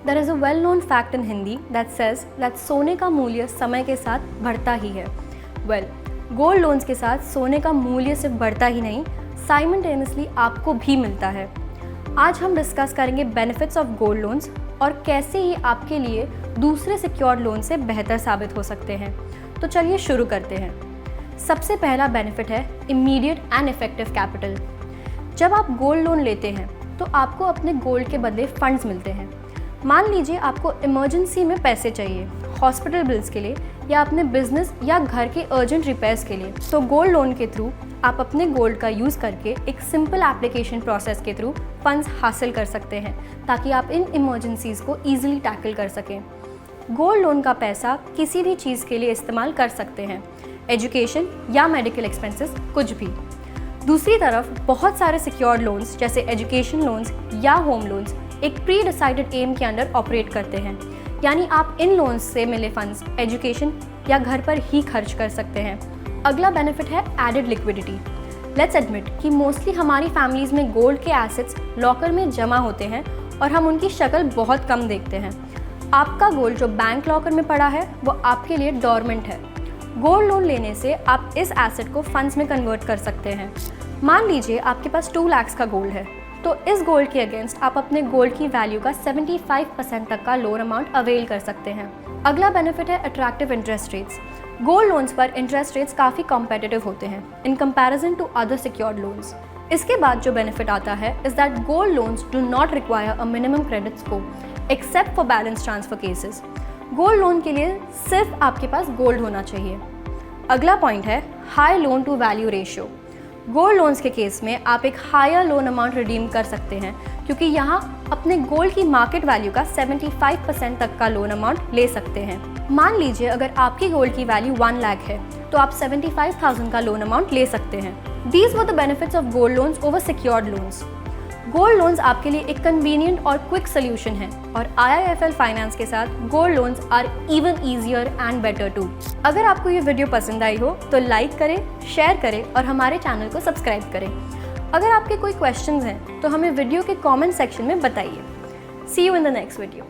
There is a well-known fact in Hindi that says that सोने का मूल्य समय के साथ बढ़ता ही है। Well, गोल्ड लोन्स के साथ सोने का मूल्य सिर्फ बढ़ता ही नहीं, साइमल्टेनियसली आपको भी मिलता है। आज हम डिस्कस करेंगे बेनिफिट्स ऑफ गोल्ड लोन्स और कैसे ये आपके लिए दूसरे सिक्योर्ड लोन से बेहतर साबित हो सकते हैं। तो चलिए शुरू करते हैं। सबसे पहला बेनिफिट है इमीडिएट एंड इफेक्टिव कैपिटल। जब आप गोल्ड लोन लेते हैं तो आपको अपने गोल्ड के बदले फंड्स मिलते हैं। मान लीजिए आपको इमरजेंसी में पैसे चाहिए, हॉस्पिटल बिल्स के लिए या अपने बिजनेस या घर के अर्जेंट रिपेयर्स के लिए, तो गोल्ड लोन के थ्रू आप अपने गोल्ड का यूज़ करके एक सिंपल एप्लीकेशन प्रोसेस के थ्रू फंड्स हासिल कर सकते हैं ताकि आप इन इमरजेंसीज़ को ईजिली टैकल कर सकें। गोल्ड लोन का पैसा किसी भी चीज़ के लिए इस्तेमाल कर सकते हैं, एजुकेशन या मेडिकल एक्सपेंसेस, कुछ भी। दूसरी तरफ बहुत सारे सिक्योर्ड लोन्स जैसे एजुकेशन लोन्स या होम लोन्स एक प्री डिसाइडेड एम के अंडर ऑपरेट करते हैं, यानी आप इन लोन्स से मिले फंड्स एजुकेशन या घर पर ही खर्च कर सकते हैं। अगला बेनिफिट है एडेड लिक्विडिटी। लेट्स एडमिट कि मोस्टली हमारी फैमिलीज़ में गोल्ड के एसेट्स लॉकर में जमा होते हैं और हम उनकी शक्ल बहुत कम देखते हैं। आपका गोल्ड जो बैंक लॉकर में पड़ा है वो आपके लिए डोरमेंट है। गोल्ड लोन लेने से आप इस एसेट को फंड्स में कन्वर्ट कर सकते हैं। मान लीजिए आपके पास 2 लाख का गोल्ड है, तो इस गोल्ड के अगेंस्ट आप अपने गोल्ड की वैल्यू का 75% तक का लोन अमाउंट अवेल कर सकते हैं। अगला बेनिफिट है attractive interest rates. Gold loans पर इंटरेस्ट रेट्स काफ़ी कॉम्पिटिटिव होते हैं in comparison to other secured loans. इसके बाद जो बेनिफिट आता है is that gold loans do not require a minimum credit score except for balance transfer cases. Gold loan के लिए सिर्फ आपके पास गोल्ड होना चाहिए। अगला पॉइंट है high loan to value ratio. Gold loans के केस में आप एक हायर लोन अमाउंट रिडीम कर सकते हैं क्योंकि यहाँ अपने गोल्ड की मार्केट वैल्यू का 75% तक का लोन अमाउंट ले सकते हैं। मान लीजिए अगर आपकी गोल्ड की वैल्यू 1 लाख है तो आप 75,000 का लोन अमाउंट ले सकते हैं। These were the benefits of gold loans over secured loans. Gold loans आपके लिए एक कन्वीनियंट और क्विक सोल्यूशन है और IIFL फाइनेंस के साथ gold loans are even easier and better too. अगर आपको ये वीडियो पसंद आई हो तो लाइक करें, शेयर करें और हमारे चैनल को सब्सक्राइब करें। अगर आपके कोई क्वेश्चंस हैं तो हमें वीडियो के कमेंट सेक्शन में बताइए। See you in the next video.